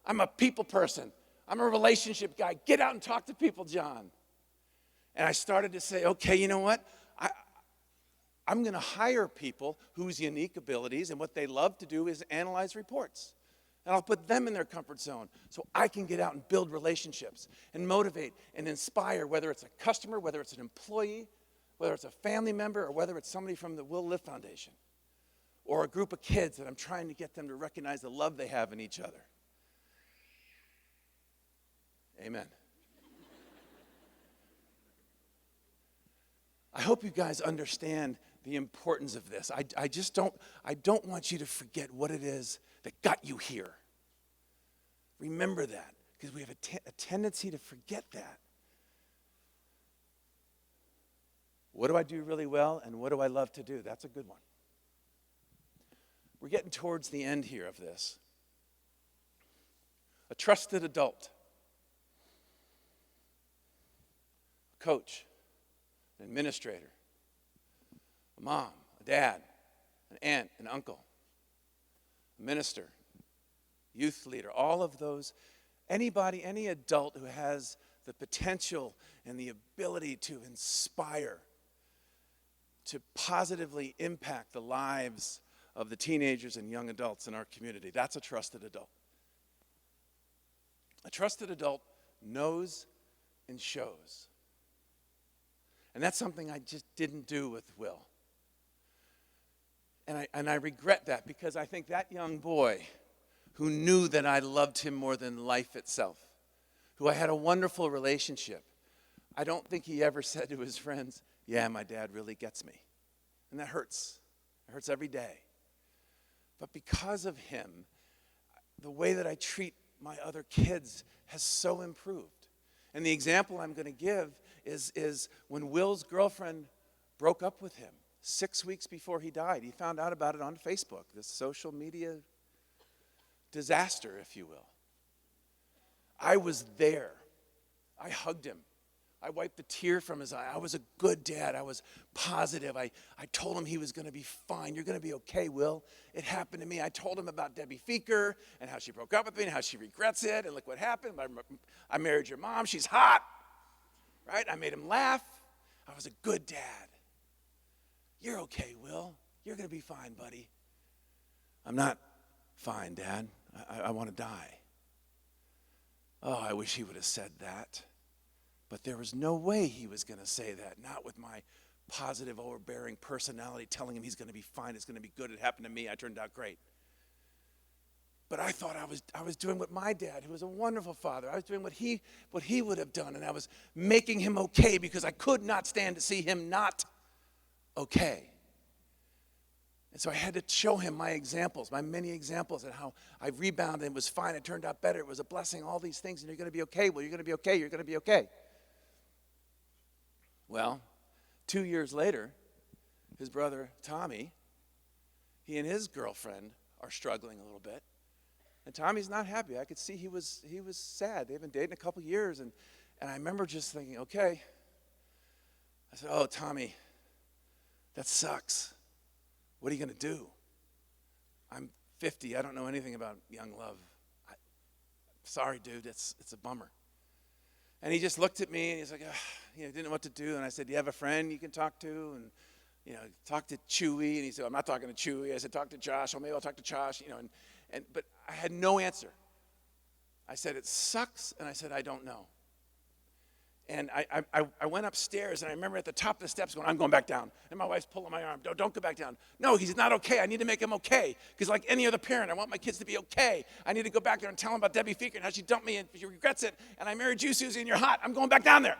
I'm a people person. I'm a relationship guy. Get out and talk to people, John. And I started to say, okay, you know what? I'm going to hire people whose unique abilities and what they love to do is analyze reports. And I'll put them in their comfort zone so I can get out and build relationships and motivate and inspire, whether it's a customer, whether it's an employee, whether it's a family member or whether it's somebody from the Will Live Foundation or a group of kids that I'm trying to get them to recognize the love they have in each other. Amen. I hope you guys understand the importance of this. I don't want you to forget what it is that got you here. Remember that, because we have a tendency to forget that. What do I do really well, and what do I love to do? That's a good one. We're getting towards the end here of this. A trusted adult, a coach, an administrator, a mom, a dad, an aunt, an uncle, a minister, youth leader, all of those, anybody, any adult who has the potential and the ability to inspire, to positively impact the lives of the teenagers and young adults in our community. That's a trusted adult. A trusted adult knows and shows. And that's something I just didn't do with Will. And I regret that, because I think that young boy who knew that I loved him more than life itself, who I had a wonderful relationship, I don't think he ever said to his friends, yeah, my dad really gets me. And that hurts. It hurts every day. But because of him, the way that I treat my other kids has so improved. And the example I'm going to give is when Will's girlfriend broke up with him 6 weeks before he died. He found out about it on Facebook, this social media disaster, if you will. I was there. I hugged him. I wiped the tear from his eye. I was a good dad. I was positive. I told him he was going to be fine. You're going to be okay, Will. It happened to me. I told him about Debbie Feeker and how she broke up with me and how she regrets it. And look what happened. I married your mom. She's hot. Right? I made him laugh. I was a good dad. You're okay, Will. You're going to be fine, buddy. I'm not fine, Dad. I want to die. Oh, I wish he would have said that. But there was no way he was going to say that, not with my positive, overbearing personality telling him he's going to be fine, it's going to be good. It happened to me. I turned out great. But I thought I was doing what my dad, who was a wonderful father, I was doing what he would have done, and I was making him okay because I could not stand to see him not okay. And so I had to show him my examples, my many examples, and how I rebounded and it was fine. It turned out better. It was a blessing, all these things, and you're going to be okay. Well, you're going to be okay. You're going to be okay. Well, 2 years later, his brother Tommy, he and his girlfriend are struggling a little bit. And Tommy's not happy. I could see he was sad. They've been dating a couple years, and I remember just thinking, okay. I said, oh, Tommy, that sucks. What are you going to do? I'm 50. I don't know anything about young love. Sorry, dude. It's a bummer. And he just looked at me, and he's like, didn't know what to do. And I said, do you have a friend you can talk to? And, talk to Chewy. And he said, I'm not talking to Chewy. I said, talk to Josh. Well, maybe I'll talk to Josh. But I had no answer. I said, it sucks. And I said, I don't know. And I went upstairs, and I remember at the top of the steps going, I'm going back down. And my wife's pulling my arm. Don't go back down. No, he's not okay. I need to make him okay. Because like any other parent, I want my kids to be okay. I need to go back there and tell him about Debbie Feeker and how she dumped me and she regrets it. And I married you, Susie, and you're hot. I'm going back down there.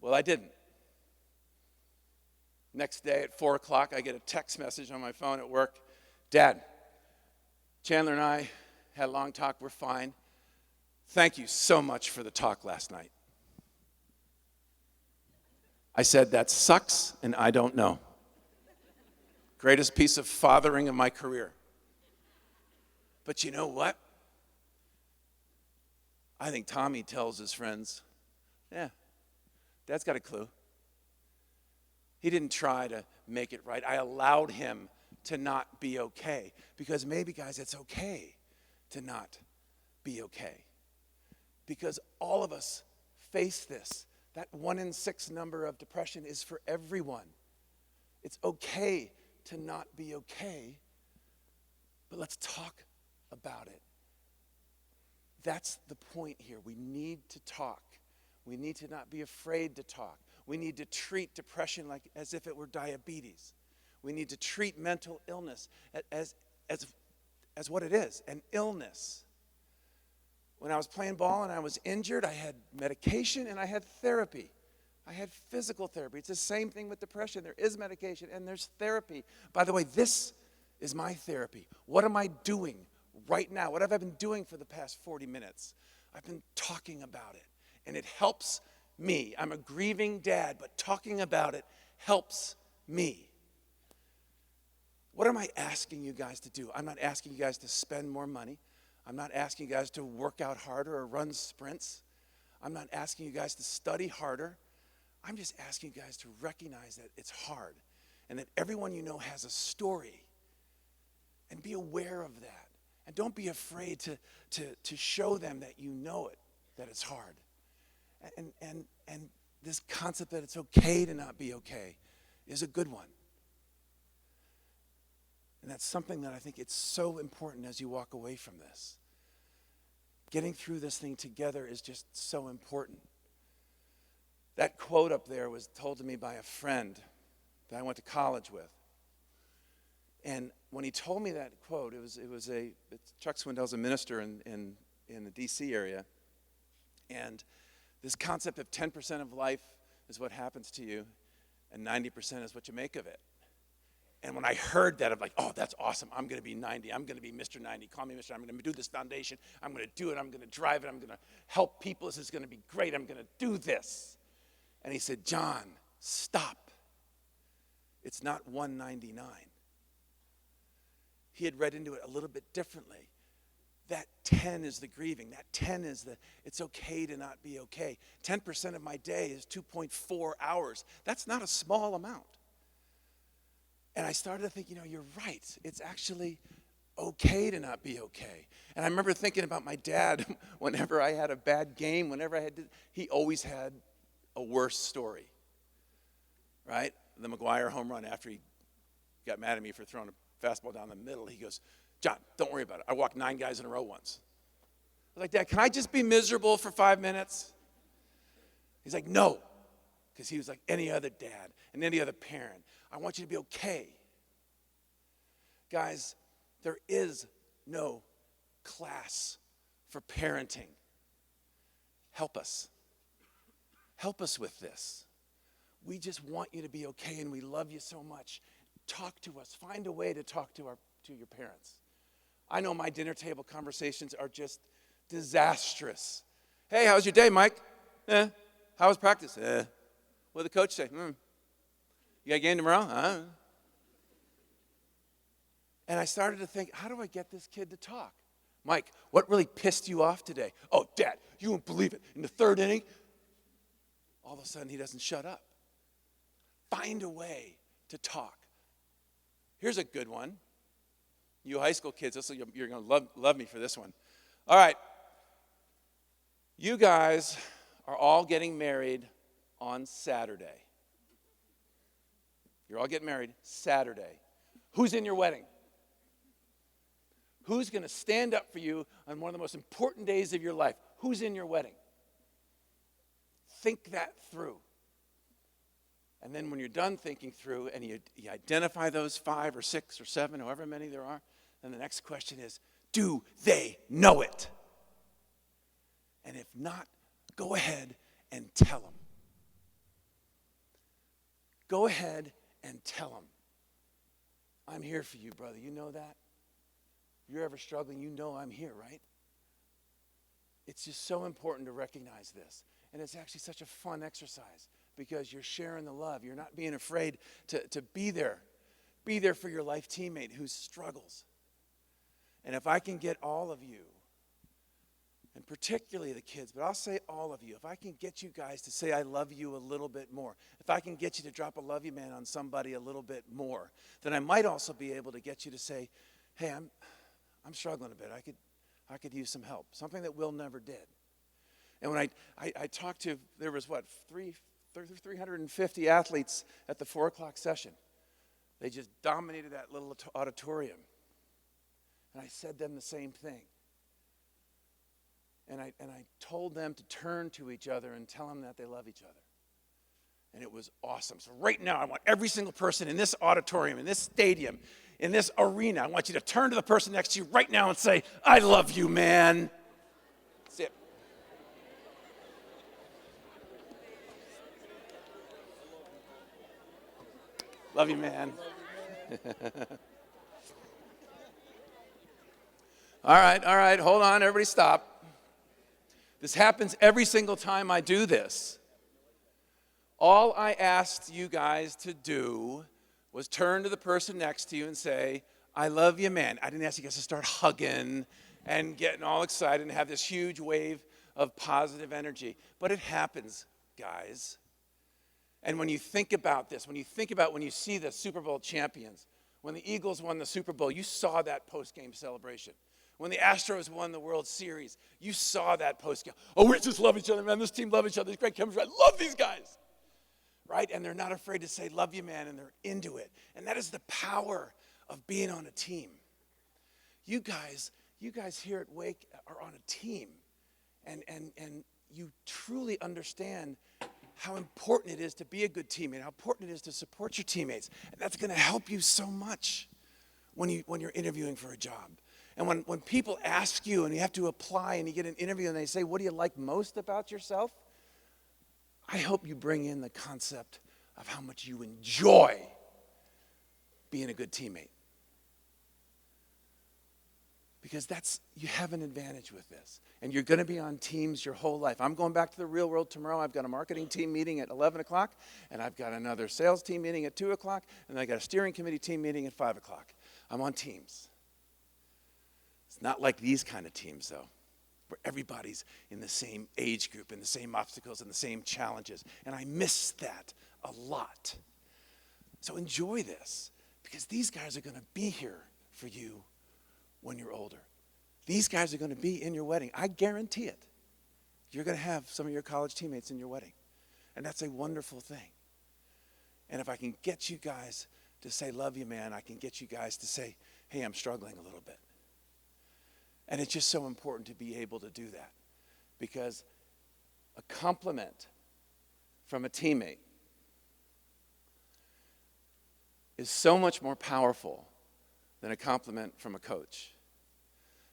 Well, I didn't. Next day at 4 o'clock, I get a text message on my phone at work. Dad, Chandler and I had a long talk. We're fine. Thank you so much for the talk last night. I said, that sucks, and I don't know. Greatest piece of fathering of my career. But you know what? I think Tommy tells his friends, yeah, Dad's got a clue. He didn't try to make it right. I allowed him to not be okay. Because maybe, guys, it's okay to not be okay. Because all of us face this. That 1 in 6 number of depression is for everyone. It's okay to not be okay, but let's talk about it. That's the point here. We need to talk. We need to not be afraid to talk. We need to treat depression like as if it were diabetes. We need to treat mental illness as what it is, an illness. When I was playing ball and I was injured, I had medication and I had therapy. I had physical therapy. It's the same thing with depression. There is medication and there's therapy. By the way, this is my therapy. What am I doing right now? What have I been doing for the past 40 minutes? I've been talking about it, and it helps me. I'm a grieving dad, but talking about it helps me. What am I asking you guys to do? I'm not asking you guys to spend more money. I'm not asking you guys to work out harder or run sprints. I'm not asking you guys to study harder. I'm just asking you guys to recognize that it's hard and that everyone you know has a story, and be aware of that. And don't be afraid to show them that you know it, that it's hard. And this concept that it's okay to not be okay is a good one. And that's something that I think it's so important as you walk away from this. Getting through this thing together is just so important. That quote up there was told to me by a friend that I went to college with. And when he told me that quote, Chuck Swindoll's a minister in the D.C. area. And this concept of 10% of life is what happens to you, and 90% is what you make of it. And when I heard that, I'm like, oh, that's awesome. I'm going to be 90. I'm going to be Mr. 90. Call me Mr. I'm going to do this foundation. I'm going to do it. I'm going to drive it. I'm going to help people. This is going to be great. I'm going to do this. And he said, John, stop. It's not 199. He had read into it a little bit differently. That 10 is the grieving. That 10 is it's okay to not be okay. 10% of my day is 2.4 hours. That's not a small amount. And I started to think, you're right. It's actually okay to not be okay. And I remember thinking about my dad whenever I had a bad game, he always had a worse story, right? The McGuire home run after he got mad at me for throwing a fastball down the middle, he goes, John, don't worry about it. I walked 9 guys in a row once. I was like, Dad, can I just be miserable for 5 minutes? He's like, no, because he was like any other dad and any other parent. I want you to be okay. Guys, there is no class for parenting. Help us. Help us with this. We just want you to be okay, and we love you so much. Talk to us. Find a way to talk to your parents. I know my dinner table conversations are just disastrous. Hey, how's your day, Mike? How was practice? What did the coach say? You got a game tomorrow? And I started to think, how do I get this kid to talk? Mike, what really pissed you off today? Oh, Dad, you won't believe it. In the 3rd inning, all of a sudden he doesn't shut up. Find a way to talk. Here's a good one. You high school kids, you're going to love me for this one. All right. You guys are all getting married on Saturday. You're all getting married Saturday. Who's in your wedding? Who's going to stand up for you on one of the most important days of your life? Who's in your wedding? Think that through. And then when you're done thinking through and you identify those 5 or 6 or 7, however many there are, then the next question is, do they know it? And if not, go ahead and tell them. Go ahead and tell them. I'm here for you, brother. You know that? If you're ever struggling, you know I'm here, right? It's just so important to recognize this. And it's actually such a fun exercise because you're sharing the love. You're not being afraid to be there. Be there for your life teammate who struggles. And if I can get all of you, and particularly the kids, but I'll say all of you, if I can get you guys to say I love you a little bit more, if I can get you to drop a love you man on somebody a little bit more, then I might also be able to get you to say, hey, I'm struggling a bit. I could use some help. Something that Will never did. And when I talked to, there was 350 athletes at the 4 o'clock session. They just dominated that little auditorium. And I said them the same thing. and I told them to turn to each other and tell them that they love each other. And it was awesome. So right now, I want every single person in this auditorium, in this stadium, in this arena, I want you to turn to the person next to you right now and say, I love you, man. That's it. Love you, man. All right, hold on, everybody stop. This happens every single time I do this. All I asked you guys to do was turn to the person next to you and say, I love you, man. I didn't ask you guys to start hugging and getting all excited and have this huge wave of positive energy. But it happens, guys. And when you think about this, when you see the Super Bowl champions, when the Eagles won the Super Bowl, you saw that post-game celebration. When the Astros won the World Series, you saw that post-game. Oh, we just love each other, man. This team love each other. This great chemistry. I love these guys. Right? And they're not afraid to say, love you, man, and they're into it. And that is the power of being on a team. You guys here at Wake are on a team. And you truly understand how important it is to be a good teammate, how important it is to support your teammates. And that's going to help you so much when you're interviewing for a job. And when people ask you and you have to apply and you get an interview and they say, what do you like most about yourself? I hope you bring in the concept of how much you enjoy being a good teammate. Because you have an advantage with this. And you're going to be on teams your whole life. I'm going back to the real world tomorrow. I've got a marketing team meeting at 11 o'clock, and I've got another sales team meeting at 2 o'clock, and then I got a steering committee team meeting at 5 o'clock. I'm on teams. It's not like these kind of teams, though, where everybody's in the same age group, in the same obstacles, and the same challenges. And I miss that a lot. So enjoy this, because these guys are going to be here for you when you're older. These guys are going to be in your wedding. I guarantee it. You're going to have some of your college teammates in your wedding. And that's a wonderful thing. And if I can get you guys to say, love you, man, I can get you guys to say, hey, I'm struggling a little bit. And it's just so important to be able to do that, because a compliment from a teammate is so much more powerful than a compliment from a coach.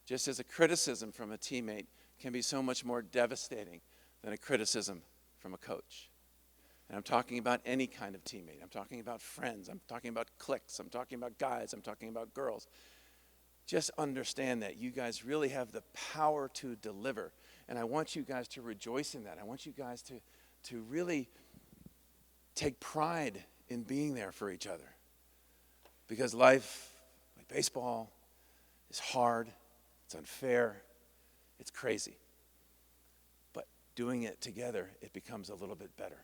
Just as a criticism from a teammate can be so much more devastating than a criticism from a coach. And I'm talking about any kind of teammate. I'm talking about friends. I'm talking about cliques. I'm talking about guys. I'm talking about girls. Just understand that you guys really have the power to deliver. And I want you guys to rejoice in that. I want you guys to really take pride in being there for each other. Because life, like baseball, is hard, it's unfair, it's crazy. But doing it together, it becomes a little bit better.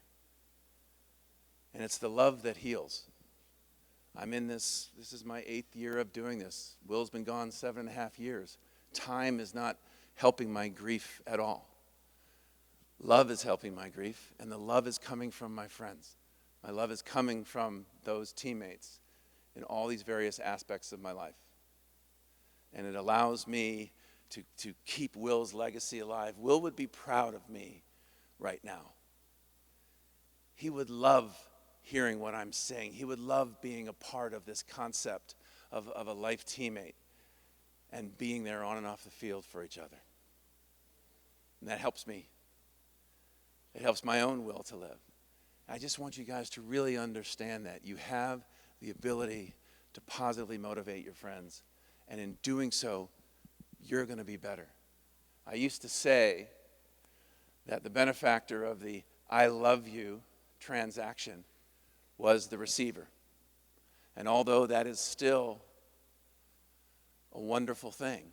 And it's the love that heals. I'm in this is my 8th year of doing this. Will's been gone 7.5 years. Time is not helping my grief at all. Love is helping my grief, and the love is coming from my friends. My love is coming from those teammates in all these various aspects of my life. And it allows me to keep Will's legacy alive. Will would be proud of me right now. He would love hearing what I'm saying. He would love being a part of this concept of a life teammate and being there on and off the field for each other. And that helps me. It helps my own will to live. I just want you guys to really understand that you have the ability to positively motivate your friends. And in doing so, you're going to be better. I used to say that the benefactor of the I love you transaction was the receiver. And although that is still a wonderful thing,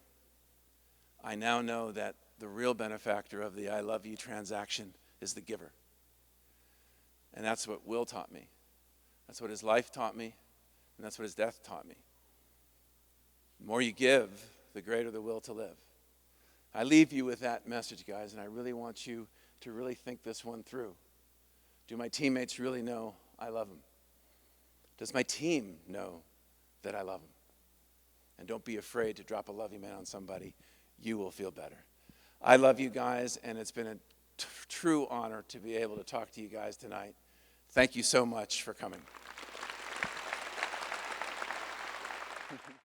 I now know that the real benefactor of the I love you transaction is the giver. And that's what Will taught me. That's what his life taught me, and that's what his death taught me. The more you give, the greater the will to live. I leave you with that message, guys, and I really want you to really think this one through. Do my teammates really know I love them? Does my team know that I love them? And don't be afraid to drop a love you man on somebody. You will feel better. I love you guys, and it's been a true honor to be able to talk to you guys tonight. Thank you so much for coming.